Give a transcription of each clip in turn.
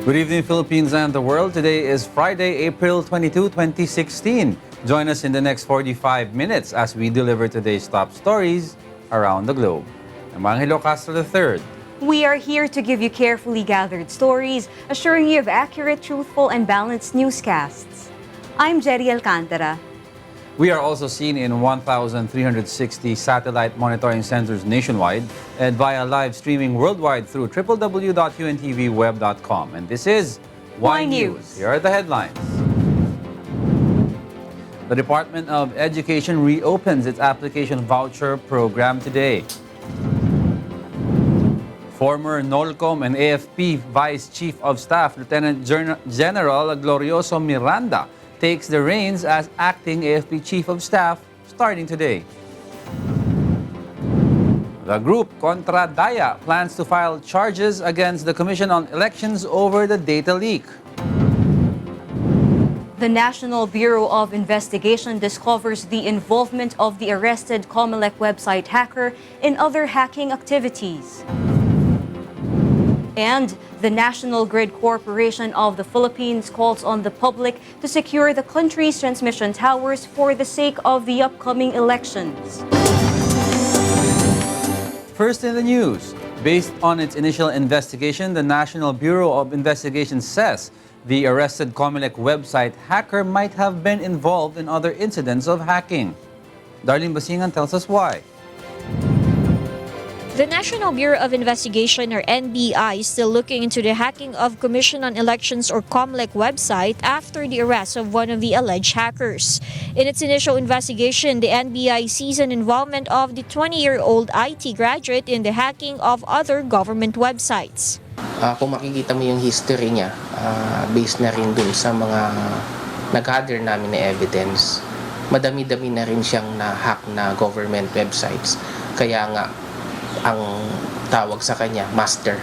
Good evening, Philippines and the world. Today is Friday, April 22, 2016. Join us in the next 45 minutes as we deliver today's top stories around the globe. I'm Angelo, Castro III. We are here to give you carefully gathered stories, assuring you of accurate, truthful, and balanced newscasts. I'm Gerry Alcantara. We are also seen in 1,360 satellite monitoring centers nationwide and via live streaming worldwide through www.untvweb.com. And this is Y News. Here are the headlines. The Department of Education reopens its application voucher program today. Former NOLCOM and AFP Vice Chief of Staff Lieutenant General Glorioso Miranda takes the reins as acting AFP Chief of Staff starting today. The group Contra Daya plans to file charges against the Commission on Elections over the data leak. The National Bureau of Investigation discovers the involvement of the arrested COMELEC website hacker in other hacking activities. And the National Grid Corporation of the Philippines calls on the public to secure the country's transmission towers for the sake of the upcoming elections. First in the news, based on its initial investigation, the National Bureau of Investigation says the arrested COMELEC website hacker might have been involved in other incidents of hacking. Darlene Basingan tells us why. The National Bureau of Investigation, or NBI, is still looking into the hacking of Commission on Elections, or COMELEC website after the arrest of one of the alleged hackers. In its initial investigation, the NBI sees an involvement of the 20-year-old IT graduate in the hacking of other government websites. Kung makikita mo yung history niya, based na rin dun sa mga nag-gather namin na evidence, madami-dami na rin siyang na-hack na government websites. Kaya nga, ang tawag sa kanya, master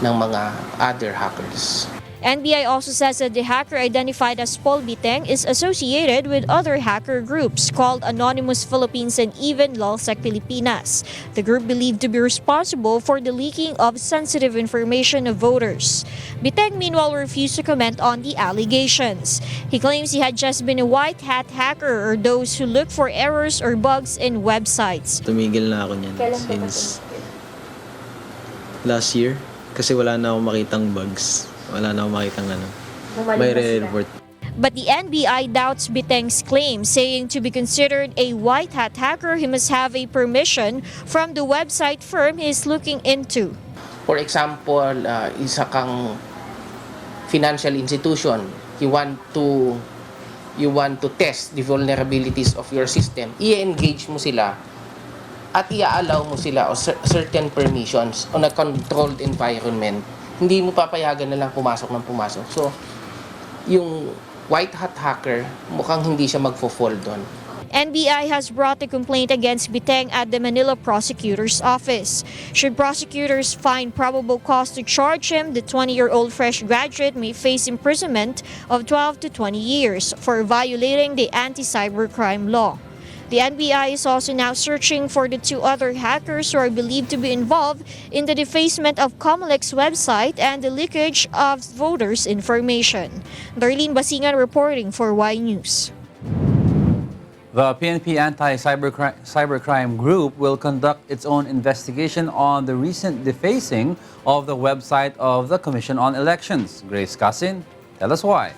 ng mga other hackers. NBI also says that the hacker identified as Paul Biteng is associated with other hacker groups called Anonymous Philippines and even LulzSec Pilipinas, the group believed to be responsible for the leaking of sensitive information of voters. Biteng meanwhile refused to comment on the allegations. He claims he had just been a white hat hacker, or those who look for errors or bugs in websites. Tumigil na ako niyan since last year kasi wala na akong makitang bugs. Wala na akong makitang may re-report. But the NBI doubts Biteng's claim, saying to be considered a white hat hacker, he must have a permission from the website firm he is looking into. For example, isa kang financial institution, you want to test the vulnerabilities of your system, i-engage mo sila at i-allow mo sila o certain permissions on a controlled environment. Hindi mo papayagan na lang pumasok. So, yung white hat hacker, mukhang hindi siya magfo-fall doon. NBI has brought a complaint against Biteng at the Manila Prosecutor's Office. Should prosecutors find probable cause to charge him, the 20-year-old fresh graduate may face imprisonment of 12 to 20 years for violating the anti-cybercrime law. The NBI is also now searching for the two other hackers who are believed to be involved in the defacement of COMELEC's website and the leakage of voters' information. Darlene Basingan reporting for Y News. The PNP Anti-Cybercrime Group will conduct its own investigation on the recent defacing of the website of the Commission on Elections. Grace Casin, tell us why.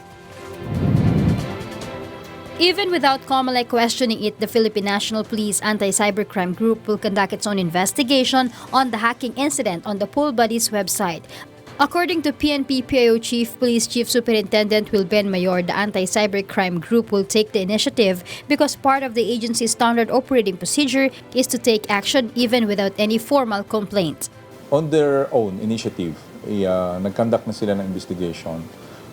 Even without COMELEC questioning it, the Philippine National Police Anti-Cybercrime Group will conduct its own investigation on the hacking incident on the Poll Buddies website. According to PNP PIO Chief Police Chief Superintendent Wilben Mayor, the Anti-Cybercrime Group will take the initiative because part of the agency's standard operating procedure is to take action even without any formal complaint. On their own initiative, nag-conduct na sila ng investigation.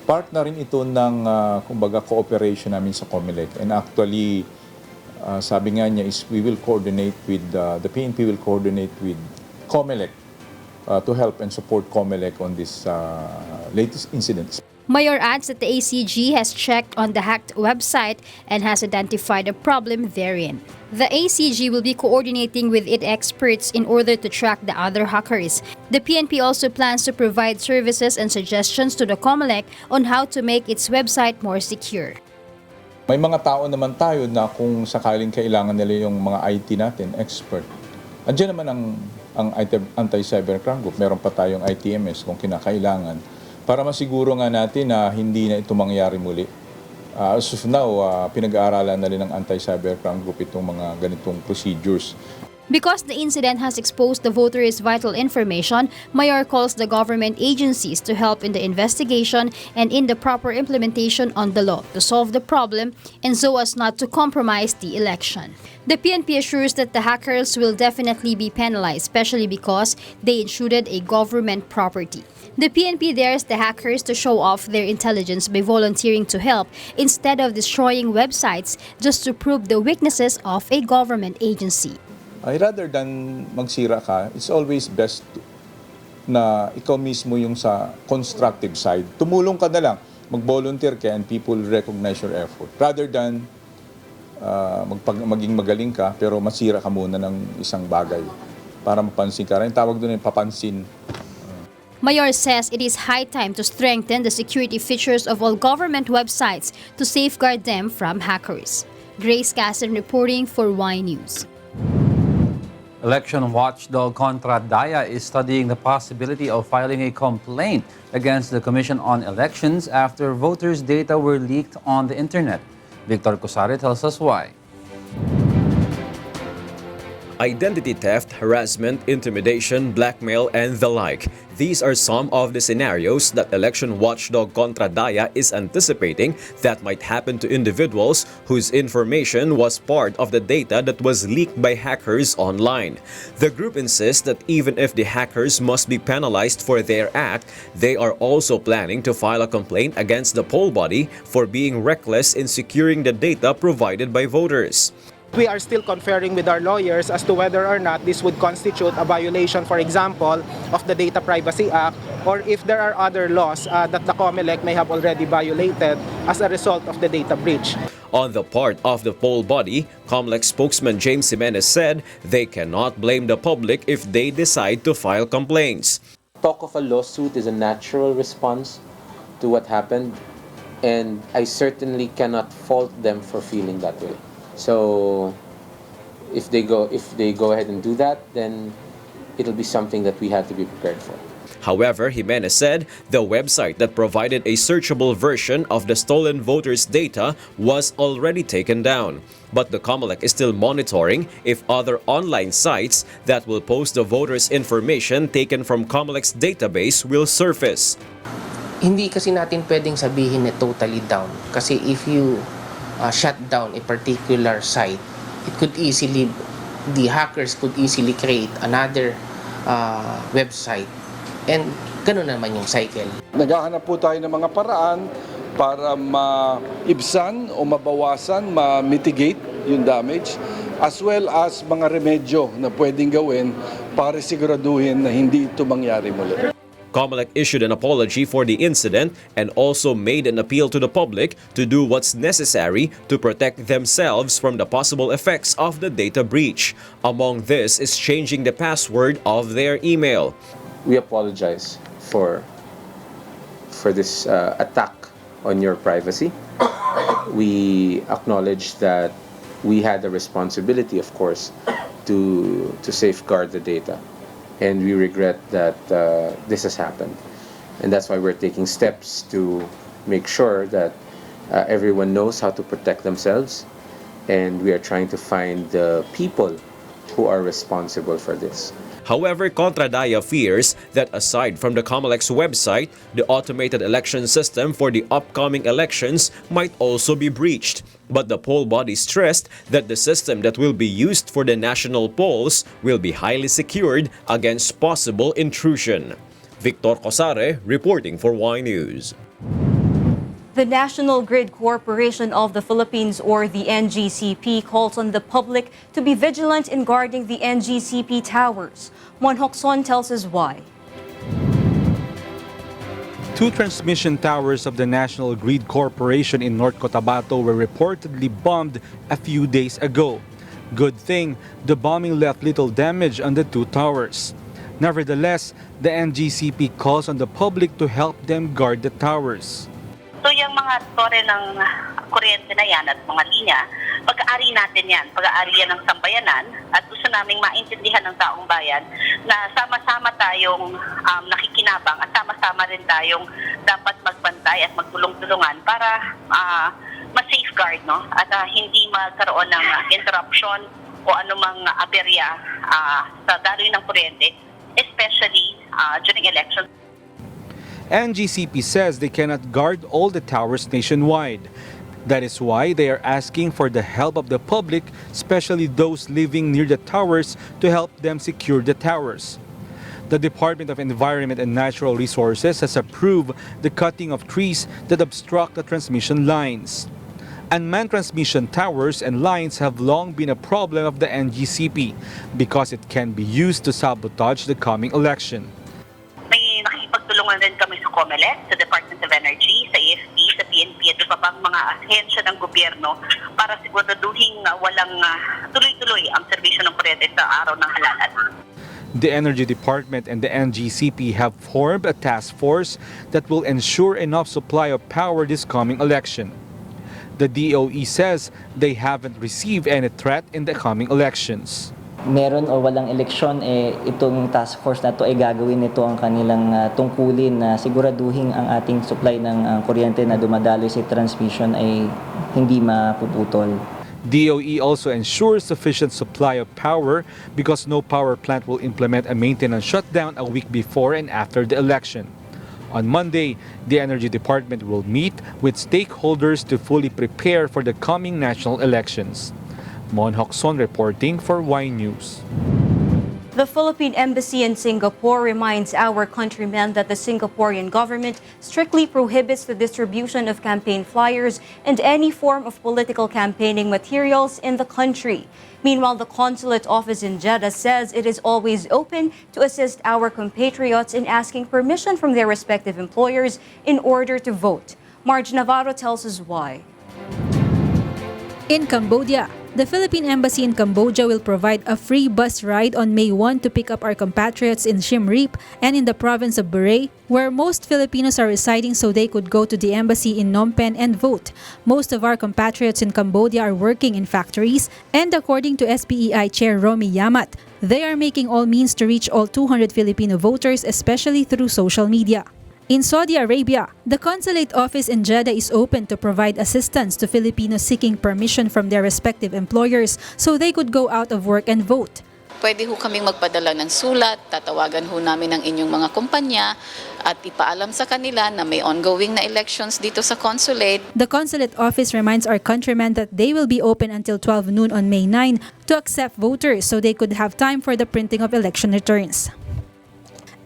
Part na rin ito ng kumbaga cooperation namin sa COMELEC, and actually sabi nga niya is we will coordinate with the PNP will coordinate with COMELEC to help and support COMELEC on this latest incident. Mayor adds that the ACG has checked on the hacked website and has identified a problem therein. The ACG will be coordinating with its experts in order to track the other hackers. The PNP also plans to provide services and suggestions to the COMELEC on how to make its website more secure. May mga tao naman tayo na kung sakaling kailangan nila yung mga IT natin, expert. Andiyan naman ang anti-cybercrime group. Meron pa tayong ITMS kung kinakailangan. Para masiguro nga natin na hindi na ito mangyari muli. As of now, pinag-aaralan na rin ng anti-cybercrime group itong mga ganitong procedures. Because the incident has exposed the voters' vital information, Mayor calls the government agencies to help in the investigation and in the proper implementation on the law to solve the problem and so as not to compromise the election. The PNP assures that the hackers will definitely be penalized, especially because they intruded a government property. The PNP dares the hackers to show off their intelligence by volunteering to help instead of destroying websites just to prove the weaknesses of a government agency. Rather than magsira ka, it's always best na ikaw mismo yung sa constructive side. Tumulong ka na lang, mag-volunteer ka and people recognize your effort. Rather than maging magaling ka pero masira ka muna ng isang bagay para mapansin ka. Rin tawag doon yung papansin. Mayor says it is high time to strengthen the security features of all government websites to safeguard them from hackers. Grace Castro reporting for Y News. Election watchdog Contra Daya is studying the possibility of filing a complaint against the Commission on Elections after voters' data were leaked on the internet. Victor Cosare tells us why. Identity theft, harassment, intimidation, blackmail, and the like. These are some of the scenarios that election watchdog Contra Daya is anticipating that might happen to individuals whose information was part of the data that was leaked by hackers online. The group insists that even if the hackers must be penalized for their act, they are also planning to file a complaint against the poll body for being reckless in securing the data provided by voters. We are still conferring with our lawyers as to whether or not this would constitute a violation, for example, of the Data Privacy Act, or if there are other laws that the COMELEC may have already violated as a result of the data breach. On the part of the poll body, COMELEC spokesman James Jimenez said they cannot blame the public if they decide to file complaints. Talk of a lawsuit is a natural response to what happened, and I certainly cannot fault them for feeling that way. So if they go ahead and do that, then it'll be something that we have to be prepared for. However, Jimenez said the website that provided a searchable version of the stolen voters' data was already taken down. But the COMELEC is still monitoring if other online sites that will post the voters' information taken from COMELEC's database will surface. Hindi kasi natin pwedeng sabihin na totally down. Kasi if you shut down a particular site, the hackers could easily create another website, and ganun naman yung cycle. Naghahanap po tayo ng mga paraan para maibsan o mabawasan, ma-mitigate yung damage, as well as mga remedyo na pwedeng gawin para siguraduhin na hindi ito mangyari muli. COMELEC issued an apology for the incident and also made an appeal to the public to do what's necessary to protect themselves from the possible effects of the data breach. Among this is changing the password of their email. We apologize for this attack on your privacy. We acknowledge that we had a responsibility, of course, to safeguard the data. And we regret that this has happened. And that's why we're taking steps to make sure that everyone knows how to protect themselves. And we are trying to find the people who are responsible for this. However, Contra Daya fears that aside from the COMELEC's website, the automated election system for the upcoming elections might also be breached. But the poll body stressed that the system that will be used for the national polls will be highly secured against possible intrusion. Victor Cosare reporting for Y News. The National Grid Corporation of the Philippines, or the NGCP, calls on the public to be vigilant in guarding the NGCP towers. Juan Hocson tells us why. Two transmission towers of the National Grid Corporation in North Cotabato were reportedly bombed a few days ago. Good thing, the bombing left little damage on the two towers. Nevertheless, the NGCP calls on the public to help them guard the towers. So yung mga tore ng kuryente na yan at mga linya, pag-aari natin yan, pag-aari yan ng sambayanan at gusto naming maintindihan ng taong bayan na sama-sama tayong nakikinabang at sama-sama rin tayong dapat magbantay at magtulong-tulungan para ma-safeguard, no? At hindi magkaroon ng interruption o anumang aberya sa daloy ng kuryente, especially during elections. NGCP says they cannot guard all the towers nationwide. That is why they are asking for the help of the public, especially those living near the towers, to help them secure the towers. The Department of Environment and Natural Resources has approved the cutting of trees that obstruct the transmission lines. Unmanned transmission towers and lines have long been a problem of the NGCP because it can be used to sabotage the coming election. May nakikipagtulungan rin kami sa COMELEC, sa Department of Energy, sa AFP, sa PNP at iba pang mga ahensya ng gobyerno para siguraduhin walang tuloy-tuloy ang serbisyo ng kuryente sa araw ng halalan. The Energy Department and the NGCP have formed a task force that will ensure enough supply of power this coming election. The DOE says they haven't received any threat in the coming elections. Meron o walang eleksyon, itong task force na to ay gagawin nito ang kanilang tungkulin na siguraduhin ang ating supply ng kuryente na dumadaloy sa transmission ay hindi mapuputol. DOE also ensures sufficient supply of power because no power plant will implement a maintenance shutdown a week before and after the election. On Monday, the Energy Department will meet with stakeholders to fully prepare for the coming national elections. Mon Hokson reporting for Y News. The Philippine Embassy in Singapore reminds our countrymen that the Singaporean government strictly prohibits the distribution of campaign flyers and any form of political campaigning materials in the country. Meanwhile, the consulate office in Jeddah says it is always open to assist our compatriots in asking permission from their respective employers in order to vote. Marge Navarro tells us why. In Cambodia, the Philippine Embassy in Cambodia will provide a free bus ride on May 1 to pick up our compatriots in Siem Reap and in the province of Bure, where most Filipinos are residing so they could go to the embassy in Phnom Penh and vote. Most of our compatriots in Cambodia are working in factories, and according to SBEI Chair Romy Yamat, they are making all means to reach all 200 Filipino voters, especially through social media. In Saudi Arabia, the consulate office in Jeddah is open to provide assistance to Filipinos seeking permission from their respective employers so they could go out of work and vote. Pwede ho kaming magpadala ng sulat, tatawagan ho namin ang inyong mga kumpanya at ipaalam sa kanila na may ongoing na elections dito sa consulate. The consulate office reminds our countrymen that they will be open until 12 noon on May 9 to accept voters so they could have time for the printing of election returns.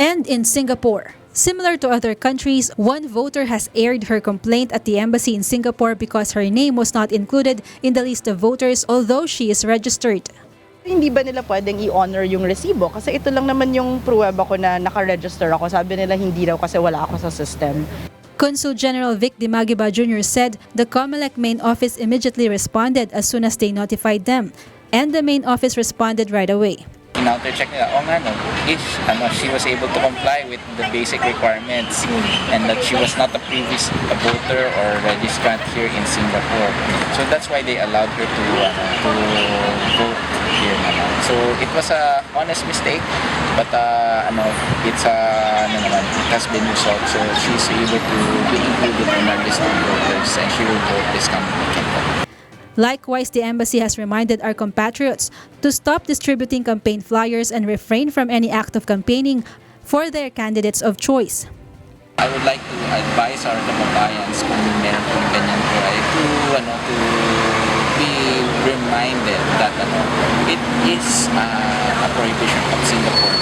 And in Singapore, similar to other countries, one voter has aired her complaint at the embassy in Singapore because her name was not included in the list of voters although she is registered. Hindi ba nila pwedeng i-honor yung resibo? Kasi ito lang naman yung pruweba ko na naka-register ako. Sabi nila hindi daw kasi wala ako sa system. Consul General Vic Dimagiba Jr. said the COMELEC main office immediately responded as soon as they notified them, and the main office responded right away. Counter-check nila, if she was able to comply with the basic requirements and that she was not a previous voter or registrant here in Singapore. So that's why they allowed her to vote here. So it was a honest mistake, but it has been resolved. So she's able to be included in our list of voters and she will vote this coming weekend. Likewise, the embassy has reminded our compatriots to stop distributing campaign flyers and refrain from any act of campaigning for their candidates of choice. I would like to advise our kababayans kung meron pong ganyan try to be reminded that it is a prohibition of Singapore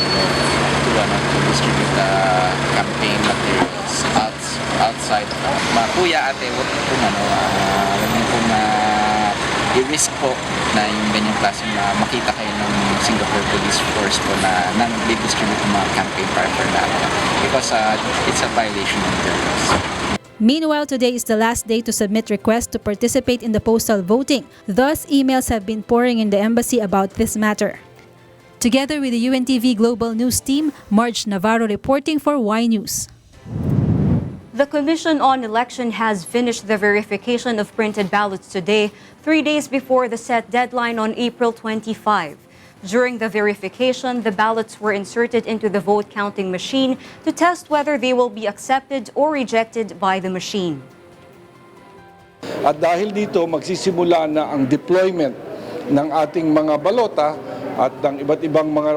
to distribute campaign materials outside. Kuya ate, huwag niyo pong i-risk po na yung ganyang klaseng makita kayo ng Singapore Police Force po na nang-distribute ng mga campaign paraphernalia because it's a violation of their laws. Meanwhile, today is the last day to submit requests to participate in the postal voting. Thus, emails have been pouring in the embassy about this matter. Together with the UNTV Global News team, Marge Navarro reporting for Y News. The Commission on Election has finished the verification of printed ballots today, 3 days before the set deadline on April 25. During the verification, the ballots were inserted into the vote counting machine to test whether they will be accepted or rejected by the machine. At dahil dito, magsisimula na ang deployment ng ating mga balota at ng iba't ibang mga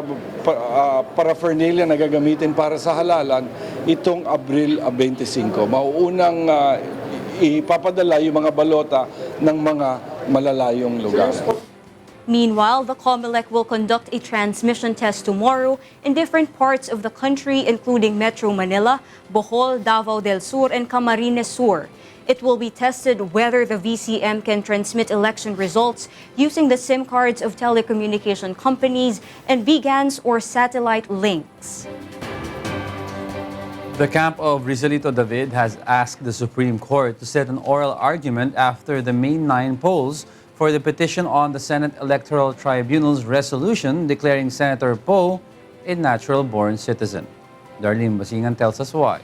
paraphernalia na gagamitin para sa halalan itong Abril 25. Mauunang ipapadala yung mga balota ng mga malalayong lugar. Meanwhile, the COMELEC will conduct a transmission test tomorrow in different parts of the country, including Metro Manila, Bohol, Davao del Sur, and Camarines Sur. It will be tested whether the VCM can transmit election results using the SIM cards of telecommunication companies and BGANs or satellite links. The camp of Rizalito David has asked the Supreme Court to set an oral argument after the May 9 polls for the petition on the Senate Electoral Tribunal's resolution declaring Senator Poe a natural-born citizen. Darlene Basingan tells us why.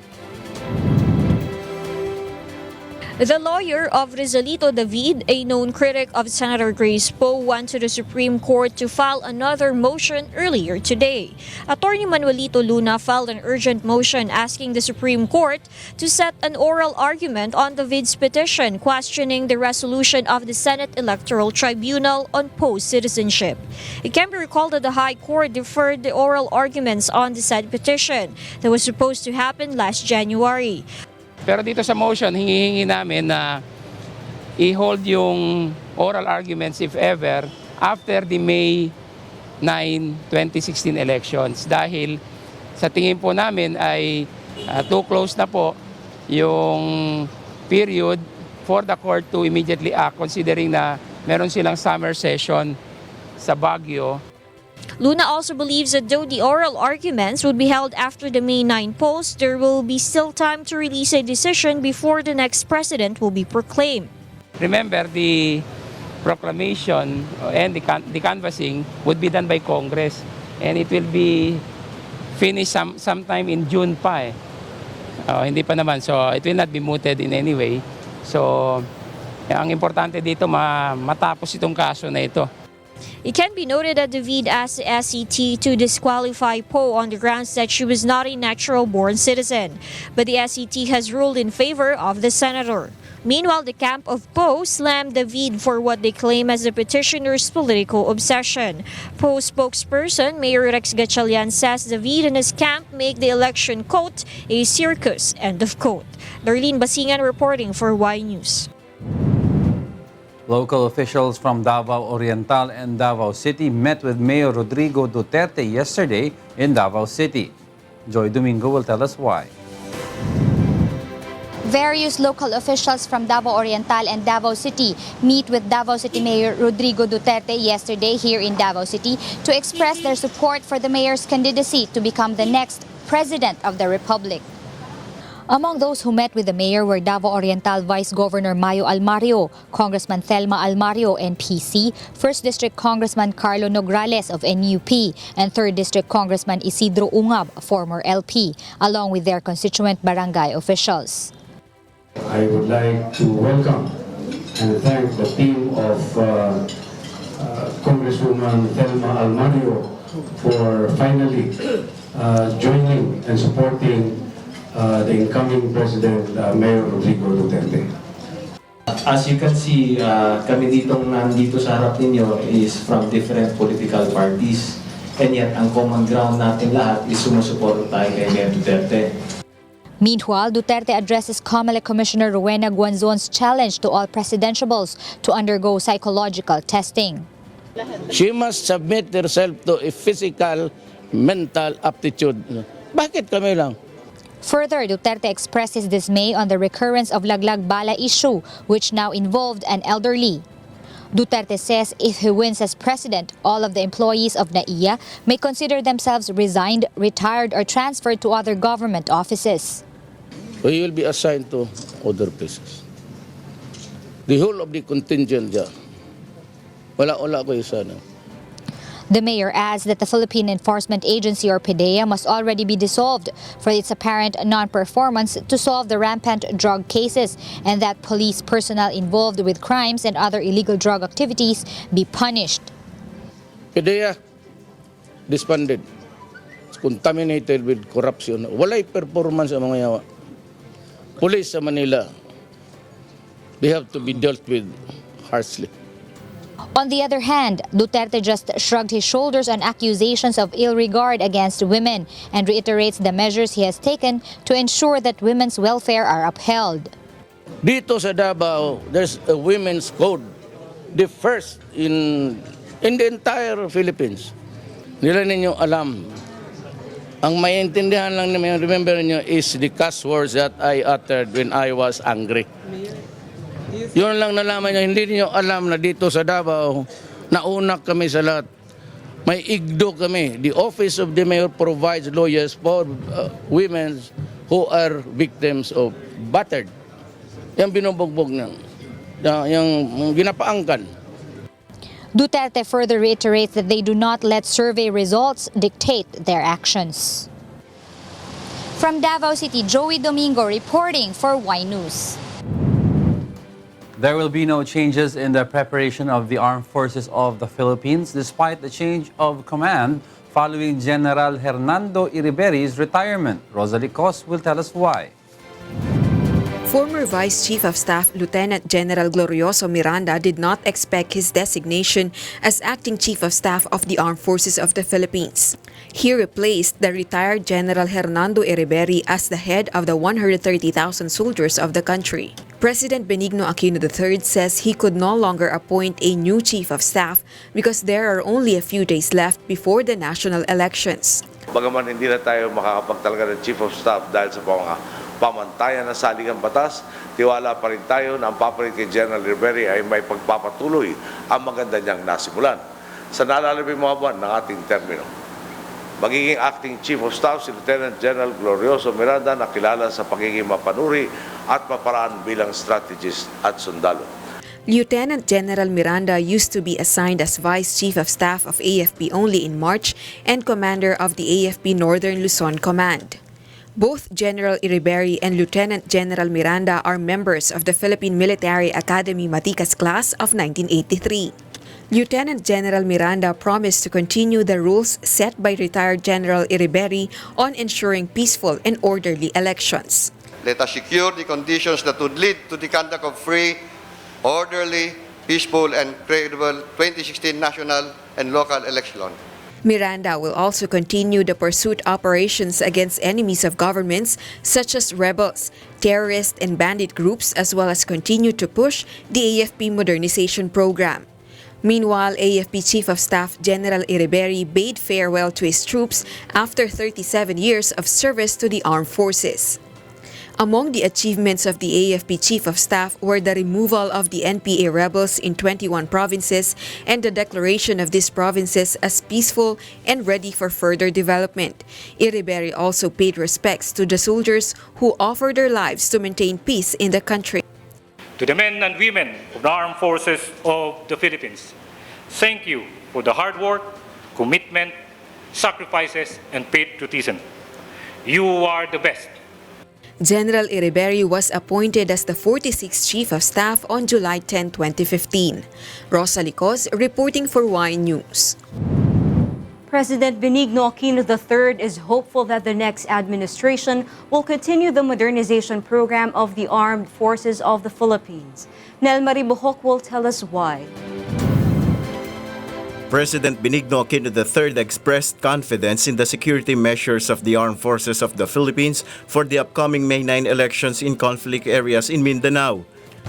The lawyer of Rizalito David, a known critic of Senator Grace Poe, went to the Supreme Court to file another motion earlier today. Attorney Manuelito Luna filed an urgent motion asking the Supreme Court to set an oral argument on David's petition questioning the resolution of the Senate Electoral Tribunal on Poe's citizenship. It can be recalled that the High Court deferred the oral arguments on the said petition that was supposed to happen last January. Pero dito sa motion, hingihingi namin na i-hold yung oral arguments, if ever, after the May 9, 2016 elections. Dahil sa tingin po namin ay too close na po yung period for the court to immediately act, considering na meron silang summer session sa Baguio. Luna also believes that though the oral arguments would be held after the May 9 polls, there will be still time to release a decision before the next president will be proclaimed. Remember, the proclamation and the canvassing would be done by Congress, and it will be finished sometime in June pa eh. Hindi pa naman, so it will not be mooted in any way. So, ang importante dito matapos itong kaso na ito. It can be noted that David asked the SET to disqualify Poe on the grounds that she was not a natural-born citizen, but the SET has ruled in favor of the senator. Meanwhile, the camp of Poe slammed David for what they claim as the petitioner's political obsession. Poe's spokesperson, Mayor Rex Gatchalian, says David and his camp make the election, quote, a circus, end of quote. Darlene Basingan reporting for Y News. Local officials from Davao Oriental and Davao City met with Mayor Rodrigo Duterte yesterday in Davao City. Joy Domingo will tell us why. Various local officials from Davao Oriental and Davao City meet with Davao City Mayor Rodrigo Duterte yesterday here in Davao City to express their support for the mayor's candidacy to become the next president of the Republic. Among those who met with the mayor were Davao Oriental Vice Governor Mayo Almario, Congressman Thelma Almario, NPC, 1st District Congressman Carlo Nograles of NUP, and 3rd District Congressman Isidro Ungab, former LP, along with their constituent barangay officials. I would like to welcome and thank the team of Congresswoman Thelma Almario for finally joining and supporting the incoming President, Mayor Rodrigo Duterte. As you can see, kami ditong nandito sa harap ninyo is from different political parties. And yet, ang common ground natin lahat is sumusuporta tayo kay Mayor Duterte. Meanwhile, Duterte addresses COMELEC Commissioner Rowena Guanzon's challenge to all presidentiables to undergo psychological testing. She must submit herself to a physical, mental aptitude. Bakit kami lang? Further, Duterte expressed his dismay on the recurrence of Laglag Bala issue, which now involved an elderly. Duterte says if he wins as president, all of the employees of NAIA may consider themselves resigned, retired, or transferred to other government offices. We will be assigned to other places. The whole of the contingent dyan. Wala ko yung sana. The mayor adds that the Philippine Enforcement Agency or PDEA must already be dissolved for its apparent non-performance to solve the rampant drug cases and that police personnel involved with crimes and other illegal drug activities be punished. PDEA, disbanded. It's contaminated with corruption. Walay performance ang mga yawa. Police sa Manila, they have to be dealt with harshly. On the other hand, Duterte just shrugged his shoulders on accusations of ill regard against women and reiterates the measures he has taken to ensure that women's welfare are upheld. Dito sa Davao, there's a women's code, the first in the entire Philippines. Nila ninyo alam. Ang maintindihan lang ninyo, remember niyo, is the cuss words that I uttered when I was angry. Yun lang nalaman niyo, hindi niyo alam na dito sa Davao, nauna kami sa lahat. May igdo kami. The Office of the Mayor provides lawyers for women who are victims of battered. Yung binubugbog na, yung ginapaangkan. Duterte further reiterates that they do not let survey results dictate their actions. From Davao City, Joey Domingo reporting for Y News. There will be no changes in the preparation of the Armed Forces of the Philippines despite the change of command following General Hernando Iriberri's retirement. Rosalie Cos will tell us why. Former Vice Chief of Staff Lieutenant General Glorioso Miranda did not expect his designation as Acting Chief of Staff of the Armed Forces of the Philippines. He replaced the retired General Hernando Iriberri as the head of the 130,000 soldiers of the country. President Benigno Aquino III says he could no longer appoint a new Chief of Staff because there are only a few days left before the national elections. Bagaman hindi na tayo makakapagtalaga ng Chief of Staff dahil sa mga pamantayan ng saligang batas, tiwala pa rin tayo na ang papalit kay General Iriberri ay may pagpapatuloy ang maganda niyang nasimulan sa nalalabing mga buwan ng ating termino. Magiging Acting Chief of Staff si Lieutenant General Glorioso Miranda na kilala sa pagiging mapanuri at maparaan bilang strategist at sundalo. Lieutenant General Miranda used to be assigned as Vice Chief of Staff of AFP only in March and Commander of the AFP Northern Luzon Command. Both General Iriberri and Lieutenant General Miranda are members of the Philippine Military Academy Matikas class of 1983. Lieutenant General Miranda promised to continue the rules set by retired General Iriberri on ensuring peaceful and orderly elections. Let us secure the conditions that would lead to the conduct of free, orderly, peaceful, and credible 2016 national and local elections. Miranda will also continue the pursuit operations against enemies of governments such as rebels, terrorist and bandit groups, as well as continue to push the AFP modernization program. Meanwhile, AFP Chief of Staff General Iriberri bade farewell to his troops after 37 years of service to the armed forces. Among the achievements of the AFP Chief of Staff were the removal of the NPA rebels in 21 provinces and the declaration of these provinces as peaceful and ready for further development. Iriberri also paid respects to the soldiers who offered their lives to maintain peace in the country. To the men and women of the Armed Forces of the Philippines, thank you for the hard work, commitment, sacrifices, and patriotism. You are the best. General Iriberri was appointed as the 46th Chief of Staff on July 10, 2015. Rosalie Cos reporting for Y News. President Benigno Aquino III is hopeful that the next administration will continue the modernization program of the Armed Forces of the Philippines. Nel Maribuhok will tell us why. President Benigno Aquino III expressed confidence in the security measures of the Armed Forces of the Philippines for the upcoming May 9 elections in conflict areas in Mindanao.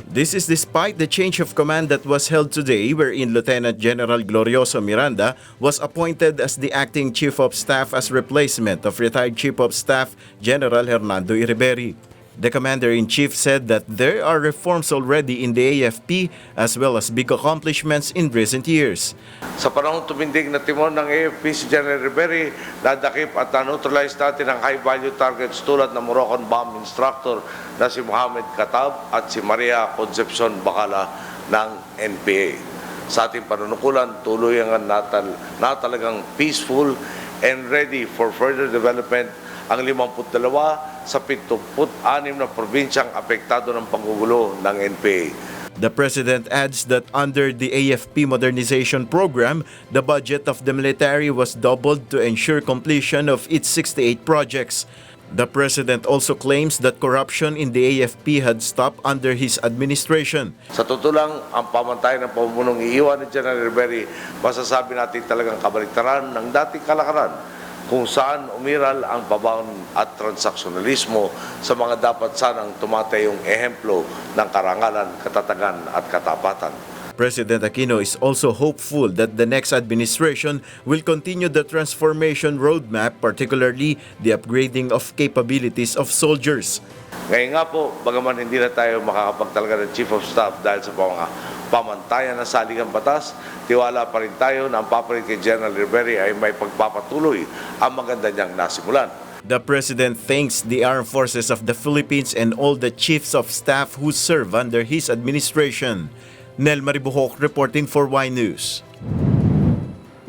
This is despite the change of command that was held today, wherein Lieutenant General Glorioso Miranda was appointed as the Acting Chief of Staff as replacement of retired Chief of Staff General Hernando Iriberri. The Commander-in-Chief said that there are reforms already in the AFP as well as big accomplishments in recent years. Sa panahon tumindig na timon ng AFP si General Gerry, nadakip at na-neutralize natin ang high-value targets tulad ng Moroccan bomb instructor na si Mohamed Katab at si Maria Concepcion Bacala ng NPA. Sa ating panunukulan, tuloy ang talagang peaceful and ready for further development ang 52 sa 76 na probinsyang apektado ng panggugulo ng NPA. The President adds that under the AFP modernization program, the budget of the military was doubled to ensure completion of its 68 projects. The President also claims that corruption in the AFP had stopped under his administration. Sa totoo lang, ang pamantayan ng pamumunong iiwan ni General Gerry, masasabi natin talagang kabaliktaran ng dating kalakaran kung saan umiral ang pabaon at transaksyonalismo sa mga dapat sanang tumatayong ehemplo ng karangalan, katatagan at katapatan. President Aquino is also hopeful that the next administration will continue the transformation roadmap, particularly the upgrading of capabilities of soldiers. Ngayon nga po, bagaman hindi na tayo makakapagtalaga ng Chief of Staff dahil sa mga pamantayan ng saligang batas, tiwala pa rin tayo na ang papalit kay General Gerry ay may pagpapatuloy ang maganda niyang nasimulan. The President thanks the Armed Forces of the Philippines and all the chiefs of staff who serve under his administration. Nel Maribuhok reporting for Y News.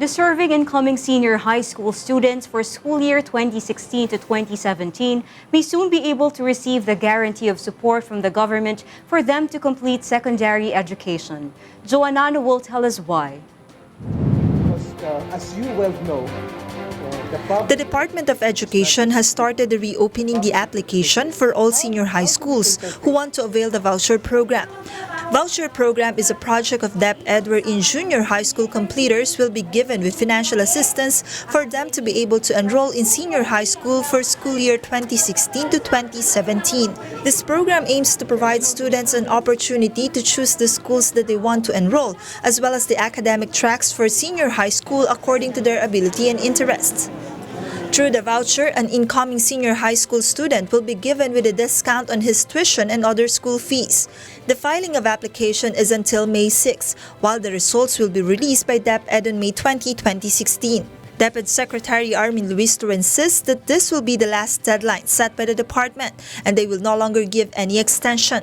Deserving incoming senior high school students for school year 2016 to 2017 may soon be able to receive the guarantee of support from the government for them to complete secondary education. Joanano will tell us why. As you well know, the Department of Education has started reopening the application for all senior high schools who want to avail the voucher program. Voucher program is a project of DepEd wherein junior high school completers will be given with financial assistance for them to be able to enroll in senior high school for school year 2016 to 2017. This program aims to provide students an opportunity to choose the schools that they want to enroll, as well as the academic tracks for senior high school according to their ability and interests. Through the voucher, an incoming senior high school student will be given with a discount on his tuition and other school fees. The filing of application is until May 6, while the results will be released by DepEd on May 20, 2016. DepEd Secretary Armin Luistro insists that this will be the last deadline set by the department and they will no longer give any extension.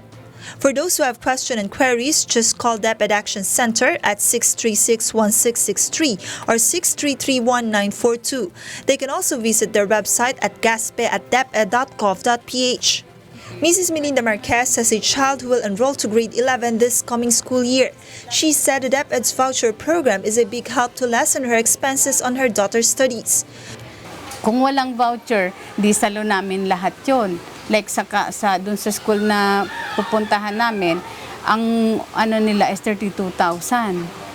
For those who have questions and queries, just call DepEd Action Center at 636-1663 or 633-1942. They can also visit their website at gaspe@deped.gov.ph. Mrs. Melinda Marquez has a child who will enroll to grade 11 this coming school year. She said the DepEd's voucher program is a big help to lessen her expenses on her daughter's studies. Kung walang voucher, di salo namin lahat yon. Like dun sa school na pupuntahan namin, ang ano nila is 32,000.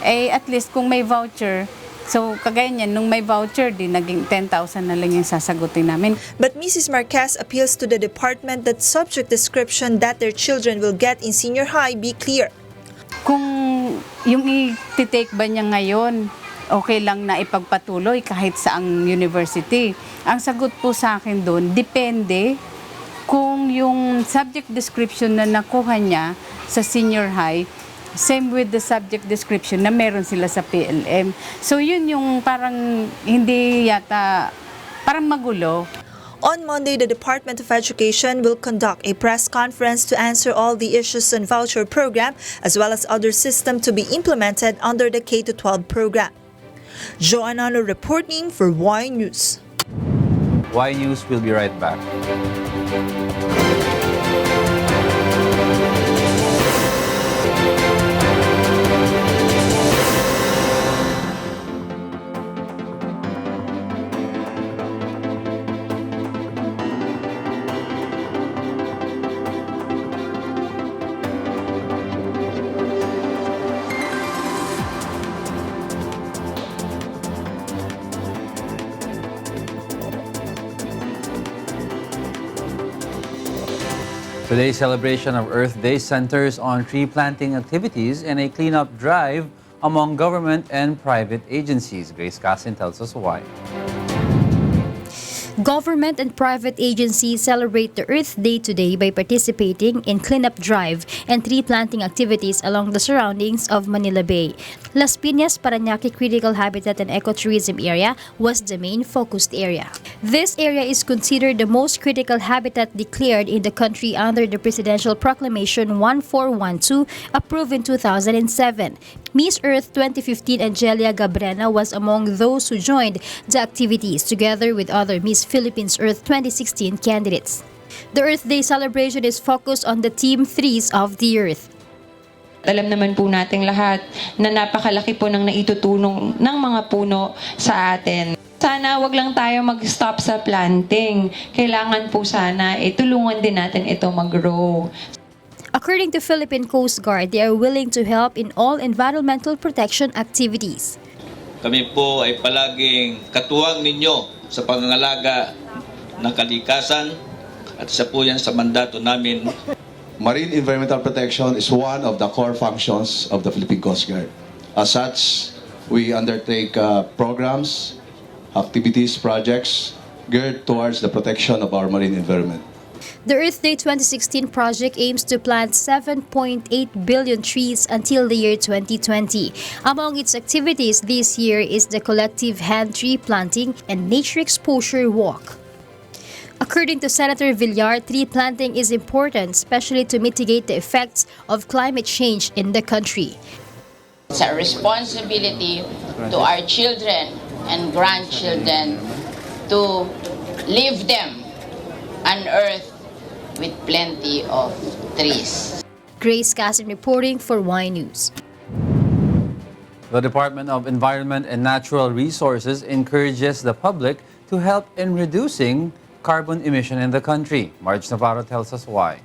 Eh at least kung may voucher, so kagaya niyan, nung may voucher, di naging 10,000 na lang yung sasagutin namin. But Mrs. Marquez appeals to the department that subject description that their children will get in senior high be clear. Kung yung i-take ba niya ngayon, okay lang na ipagpatuloy kahit saang university. Ang sagot po sa akin doon, depende kung yung subject description na nakuha niya sa senior high, same with the subject description na meron sila sa PLM. So yun yung parang hindi yata, parang magulo. On Monday, the Department of Education will conduct a press conference to answer all the issues on voucher program as well as other systems to be implemented under the K-12 program. Joanano reporting for Y News. Y News will be right back. Today's celebration of Earth Day centers on tree planting activities and a cleanup drive among government and private agencies. Grace Cassin tells us why. Government and private agencies celebrate the Earth Day today by participating in cleanup drive and tree planting activities along the surroundings of Manila Bay. Las Piñas, Parañaque Critical Habitat and Ecotourism Area was the main focused area. This area is considered the most critical habitat declared in the country under the Presidential Proclamation 1412 approved in 2007. Miss Earth 2015 Angelia Gabrena was among those who joined the activities together with other Miss Philippines Earth 2016 candidates. The Earth Day celebration is focused on the Team 3s of the Earth. Alam naman po nating lahat na napakalaki po ng naitutulong ng mga puno sa atin. Sana wag lang tayo mag-stop sa planting. Kailangan po sana tulungan din natin ito mag-grow. According to Philippine Coast Guard, they are willing to help in all environmental protection activities. Kami po ay palaging katuwang ninyo sa pangangalaga ng kalikasan at isa po yan sa mandato namin. Marine environmental protection is one of the core functions of the Philippine Coast Guard. As such, we undertake programs, activities, projects geared towards the protection of our marine environment. The Earth Day 2016 project aims to plant 7.8 billion trees until the year 2020. Among its activities this year is the collective hand tree planting and nature exposure walk. According to Senator Villar, tree planting is important, especially to mitigate the effects of climate change in the country. It's a responsibility to our children and grandchildren to leave them on Earth with plenty of trees. Grace Castro reporting for Y News. The Department of Environment and Natural Resources encourages the public to help in reducing carbon emission in the country. Marge Navarro tells us why.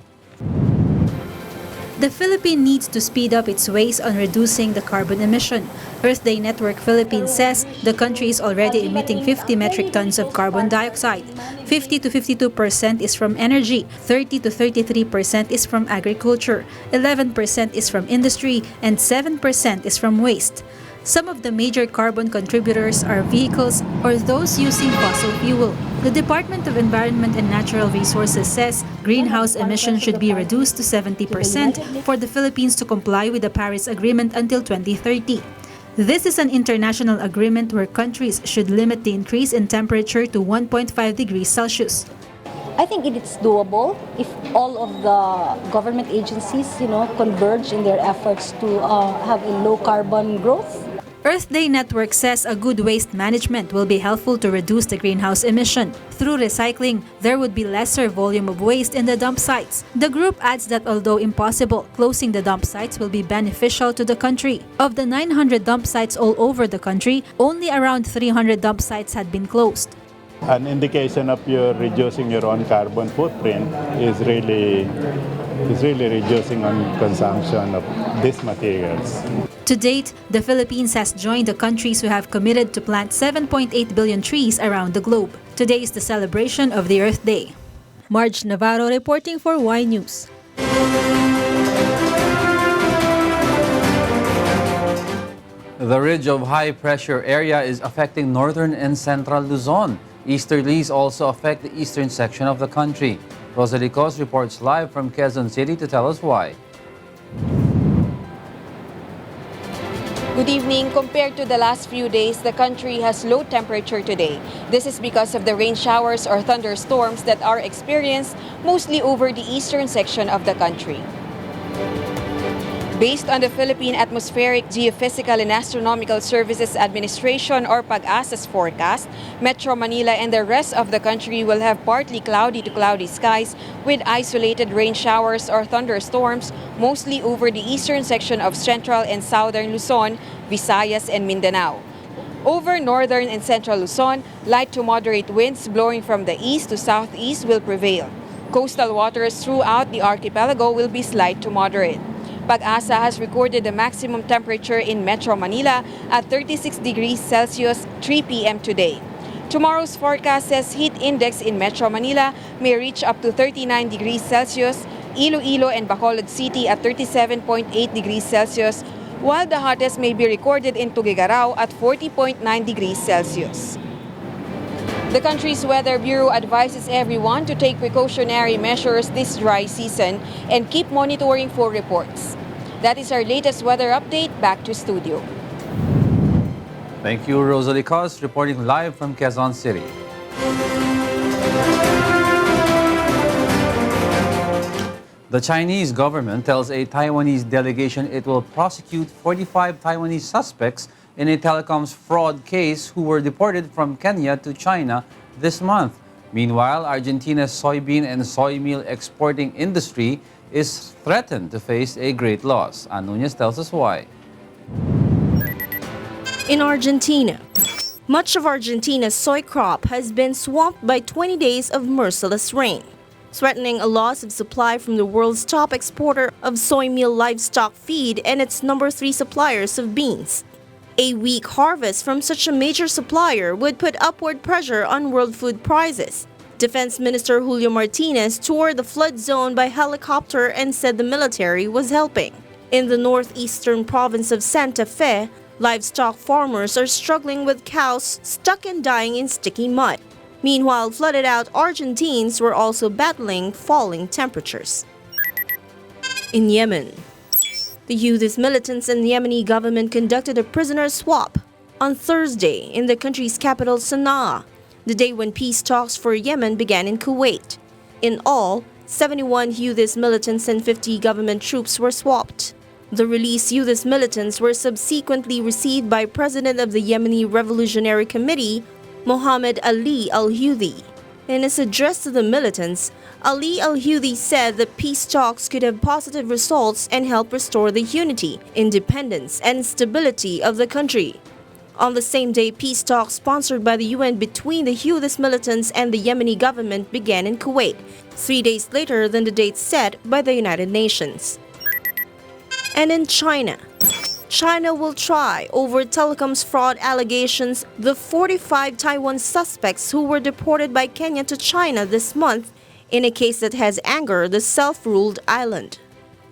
The Philippines needs to speed up its ways on reducing the carbon emission. Earth Day Network Philippines says the country is already emitting 50 metric tons of carbon dioxide. 50 to 52% is from energy, 30 to 33% is from agriculture, 11% is from industry, and 7% is from waste. Some of the major carbon contributors are vehicles or those using fossil fuel. The Department of Environment and Natural Resources says greenhouse emissions should be reduced to 70% for the Philippines to comply with the Paris Agreement until 2030. This is an international agreement where countries should limit the increase in temperature to 1.5 degrees Celsius. I think it's doable if all of the government agencies, converge in their efforts to have a low carbon growth. Earth Day Network says a good waste management will be helpful to reduce the greenhouse emission. Through recycling, there would be lesser volume of waste in the dump sites. The group adds that although impossible, closing the dump sites will be beneficial to the country. Of the 900 dump sites all over the country, only around 300 dump sites had been closed. An indication of your reducing your own carbon footprint is really reducing on consumption of these materials. To date, the Philippines has joined the countries who have committed to plant 7.8 billion trees around the globe. Today is the celebration of the Earth Day. Marge Navarro reporting for Y News. The ridge of high pressure area is affecting northern and central Luzon. Easterlies also affect the eastern section of the country. Rosalie Cos reports live from Quezon City to tell us why. Good evening. Compared to the last few days, the country has low temperature today. This is because of the rain showers or thunderstorms that are experienced mostly over the eastern section of the country. Based on the Philippine Atmospheric, Geophysical and Astronomical Services Administration or PAG-ASA's forecast, Metro Manila and the rest of the country will have partly cloudy to cloudy skies with isolated rain showers or thunderstorms mostly over the eastern section of central and southern Luzon, Visayas and Mindanao. Over northern and central Luzon, light to moderate winds blowing from the east to southeast will prevail. Coastal waters throughout the archipelago will be slight to moderate. PAG-ASA has recorded the maximum temperature in Metro Manila at 36 degrees Celsius 3 p.m. today. Tomorrow's forecast says heat index in Metro Manila may reach up to 39 degrees Celsius, Iloilo and Bacolod City at 37.8 degrees Celsius, while the hottest may be recorded in Tuguegarao at 40.9 degrees Celsius. The country's Weather Bureau advises everyone to take precautionary measures this dry season and keep monitoring for reports. That is our latest weather update. Back to studio. Thank you, Rosalie Cos, reporting live from Quezon City. The Chinese government tells a Taiwanese delegation it will prosecute 45 Taiwanese suspects in a telecoms fraud case who were deported from Kenya to China this month. Meanwhile, Argentina's soybean and soy meal exporting industry is threatened to face a great loss. Ann Nunez tells us why. In Argentina, much of Argentina's soy crop has been swamped by 20 days of merciless rain, threatening a loss of supply from the world's top exporter of soy meal livestock feed and its number 3 suppliers of beans. A weak harvest from such a major supplier would put upward pressure on world food prices. Defense Minister Julio Martinez toured the flood zone by helicopter and said the military was helping. In the northeastern province of Santa Fe, livestock farmers are struggling with cows stuck and dying in sticky mud. Meanwhile, flooded-out Argentines were also battling falling temperatures. In Yemen, the Houthi militants and the Yemeni government conducted a prisoner swap on Thursday in the country's capital Sana'a, the day when peace talks for Yemen began in Kuwait. In all, 71 Houthi militants and 50 government troops were swapped. The released Houthi militants were subsequently received by President of the Yemeni Revolutionary Committee, Mohammed Ali al-Houthi. In his address to the militants, Ali al-Houthi said that peace talks could have positive results and help restore the unity, independence, and stability of the country. On the same day, peace talks sponsored by the UN between the Houthi militants and the Yemeni government began in Kuwait, 3 days later than the date set by the United Nations. And in China, China will try over telecoms fraud allegations the 45 Taiwan suspects who were deported by Kenya to China this month in a case that has angered the self-ruled island.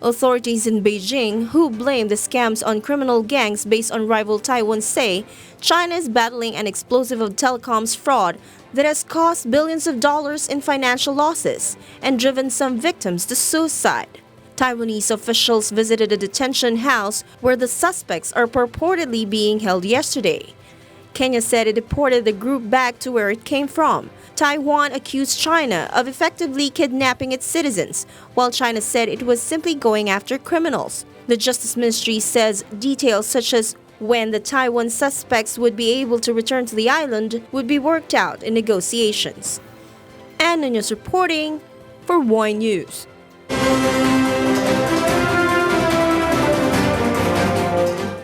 Authorities in Beijing, who blame the scams on criminal gangs based on rival Taiwan, say China is battling an explosive of telecoms fraud that has cost billions of dollars in financial losses and driven some victims to suicide. Taiwanese officials visited a detention house where the suspects are purportedly being held yesterday. Kenya said it deported the group back to where it came from. Taiwan accused China of effectively kidnapping its citizens, while China said it was simply going after criminals. The Justice Ministry says details such as when the Taiwan suspects would be able to return to the island would be worked out in negotiations. Ann Nunez reporting for Y News.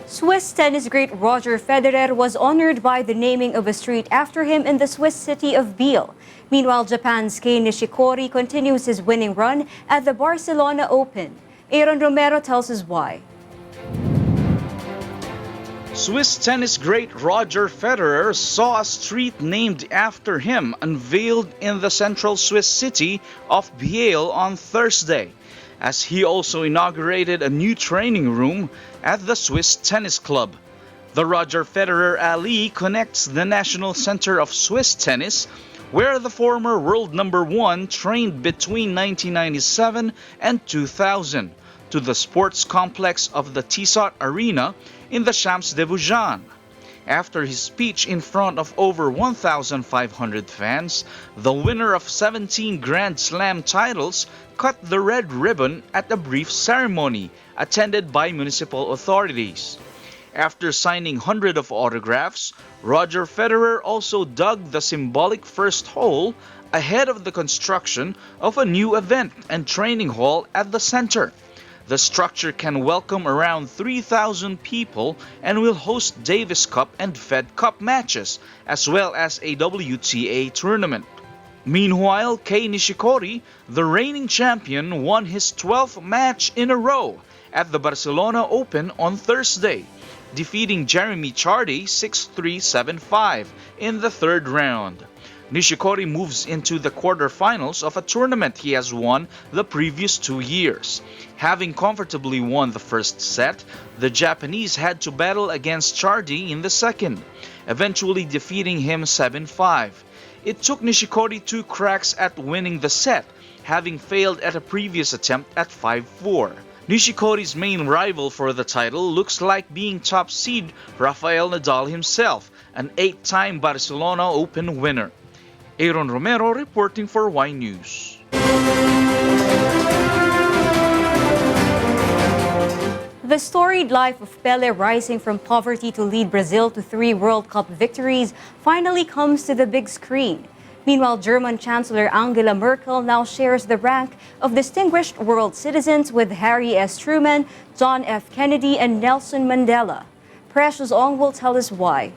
Swiss tennis great Roger Federer was honored by the naming of a street after him in the Swiss city of Biel. Meanwhile, Japan's Kei Nishikori continues his winning run at the Barcelona Open. Aaron Romero tells us why. Swiss tennis great Roger Federer saw a street named after him unveiled in the central Swiss city of Biel on Thursday, as he also inaugurated a new training room at the Swiss Tennis Club. The Roger Federer Alley connects the National Center of Swiss Tennis, where the former world number 1 trained between 1997 and 2000, to the sports complex of the Tissot Arena in the Champs de Vougean. After his speech in front of over 1,500 fans, the winner of 17 Grand Slam titles cut the red ribbon at a brief ceremony attended by municipal authorities. After signing hundreds of autographs, Roger Federer also dug the symbolic first hole ahead of the construction of a new event and training hall at the center. The structure can welcome around 3,000 people and will host Davis Cup and Fed Cup matches, as well as a WTA tournament. Meanwhile, Kei Nishikori, the reigning champion, won his 12th match in a row at the Barcelona Open on Thursday, defeating Jeremy Chardy 6-3, 7-5 in the third round. Nishikori moves into the quarterfinals of a tournament he has won the previous 2 years. Having comfortably won the first set, the Japanese had to battle against Chardy in the second, eventually defeating him 7-5. It took Nishikori 2 cracks at winning the set, having failed at a previous attempt at 5-4. Nishikori's main rival for the title looks like being top seed Rafael Nadal himself, an 8-time Barcelona Open winner. Aaron Romero reporting for Y News. The storied life of Pele rising from poverty to lead Brazil to 3 World Cup victories finally comes to the big screen. Meanwhile, German Chancellor Angela Merkel now shares the rank of distinguished world citizens with Harry S. Truman, John F. Kennedy, and Nelson Mandela. Precious Ong will tell us why.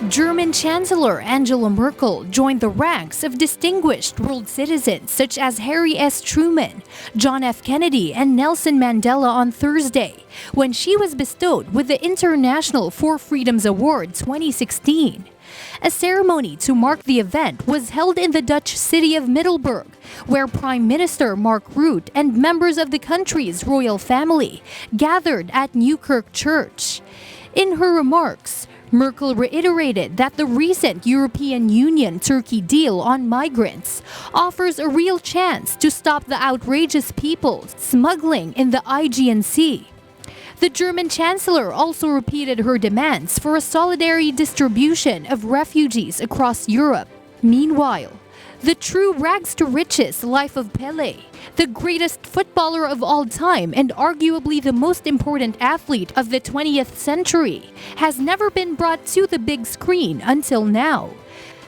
German Chancellor Angela Merkel joined the ranks of distinguished world citizens such as Harry S. Truman, John F. Kennedy, and Nelson Mandela on Thursday, when she was bestowed with the International for Freedoms Award 2016. A ceremony to mark the event was held in the Dutch city of Middelburg, where Prime Minister Mark Rutte and members of the country's royal family gathered at Newkirk Church. In her remarks, Merkel reiterated that the recent European Union-Turkey deal on migrants offers a real chance to stop the outrageous people smuggling in the Aegean Sea. The German Chancellor also repeated her demands for a solidarity distribution of refugees across Europe. Meanwhile, the true rags to riches life of Pele, the greatest footballer of all time and arguably the most important athlete of the 20th century, has never been brought to the big screen until now.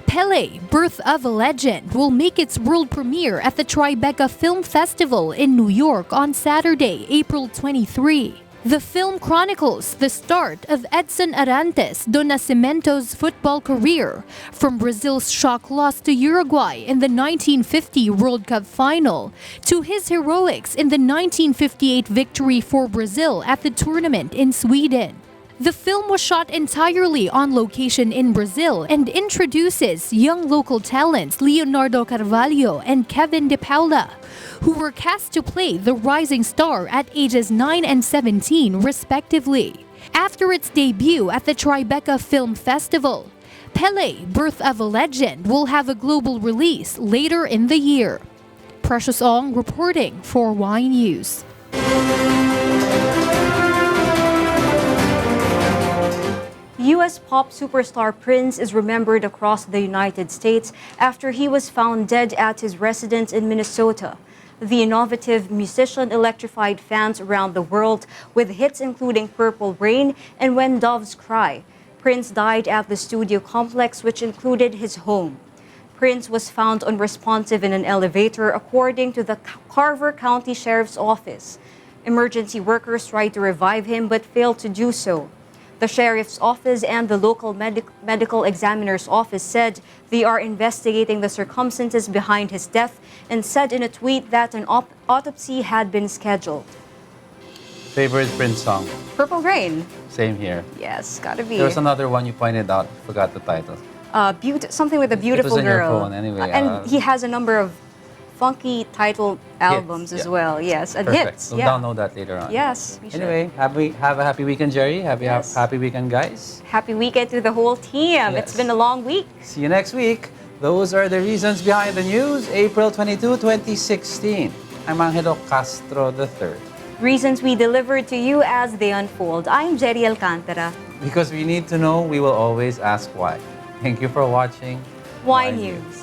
Pele, Birth of a Legend, will make its world premiere at the Tribeca Film Festival in New York on Saturday, April 23. The film chronicles the start of Edson Arantes do Nascimento's football career, from Brazil's shock loss to Uruguay in the 1950 World Cup final, to his heroics in the 1958 victory for Brazil at the tournament in Sweden. The film was shot entirely on location in Brazil and introduces young local talents Leonardo Carvalho and Kevin De Paula, who were cast to play the rising star at ages 9 and 17 respectively. After its debut at the Tribeca Film Festival, Pele, Birth of a Legend will have a global release later in the year. Precious Ong reporting for Y News. U.S. pop superstar Prince is remembered across the United States after he was found dead at his residence in Minnesota. The innovative musician electrified fans around the world with hits including Purple Rain and When Doves Cry. Prince died at the studio complex, which included his home. Prince was found unresponsive in an elevator, according to the Carver County Sheriff's Office. Emergency workers tried to revive him but failed to do so. The Sheriff's Office and the local medical examiner's office said they are investigating the circumstances behind his death and said in a tweet that an autopsy had been scheduled. Favorite Prince song? Purple Rain. Same here. Yes, gotta be. There was another one you pointed out. Forgot the title. Something with a beautiful it was in girl. Your phone anyway. And he has a number of funky titled albums as well. Yes, and Perfect. hits. We'll download that later on. Yes, we should. Anyway, have a happy weekend, Gerry. Happy weekend, guys. Happy weekend to the whole team. It's been a long week. See you next week. Those are the reasons behind the news, April 22, 2016. I'm Angelo Castro III. Reasons we delivered to you as they unfold. I'm Gerry Alcantara. Because we need to know, we will always ask why. Thank you for watching Y News.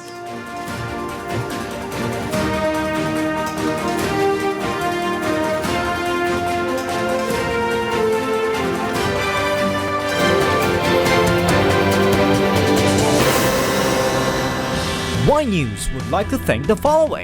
Y News would like to thank the following: